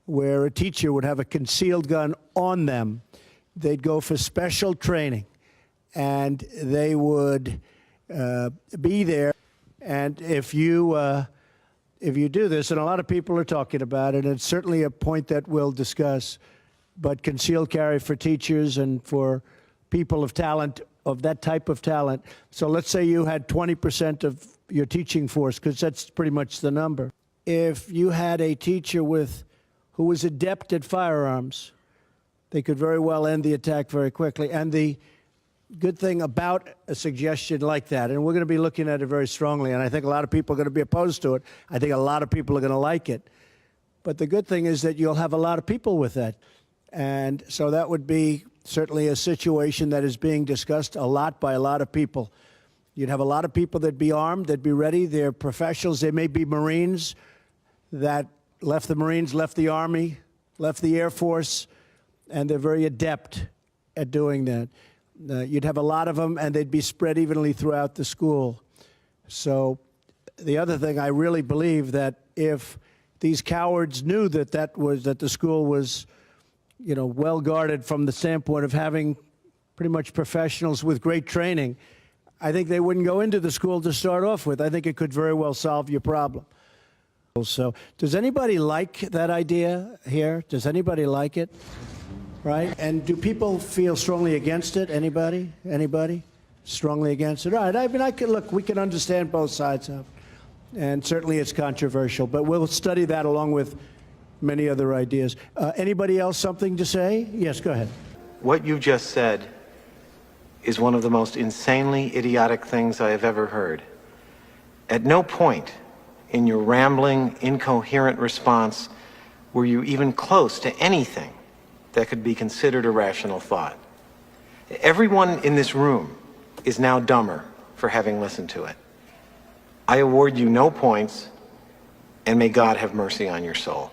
where a teacher would have a concealed gun on them. They'd go for special training, and they would be there. And if you do this, and a lot of people are talking about it, and it's certainly a point that we'll discuss, but concealed carry for teachers and for people of talent, of that type of talent. So let's say you had 20% of your teaching force, because that's pretty much the number. If you had a teacher who was adept at firearms, they could very well end the attack very quickly. And the good thing about a suggestion like that, and we're going to be looking at it very strongly, and I think a lot of people are going to be opposed to it. I think a lot of people are going to like it. But the good thing is that you'll have a lot of people with that. And so that would be certainly a situation that is being discussed a lot by a lot of people. You'd have a lot of people that'd be armed, that'd be ready. They're professionals. They may be Marines that left the Marines, left the Army, left the Air Force, and they're very adept at doing that. You'd have a lot of them, and they'd be spread evenly throughout the school. So the other thing, I really believe that if these cowards knew that the school was, well guarded from the standpoint of having pretty much professionals with great training, I think they wouldn't go into the school to start off with. I think it could very well solve your problem. So does anybody like that idea here? Does anybody like it? Right? And do people feel strongly against it? Anybody? Anybody? Strongly against it? All right. I mean, look, we can understand both sides of it. And certainly it's controversial, but we'll study that along with many other ideas. Anybody else something to say? Yes, go ahead. What you just said is one of the most insanely idiotic things I have ever heard. At no point in your rambling, incoherent response were you even close to anything that could be considered a rational thought. Everyone in this room is now dumber for having listened to it. I award you no points, and may God have mercy on your soul.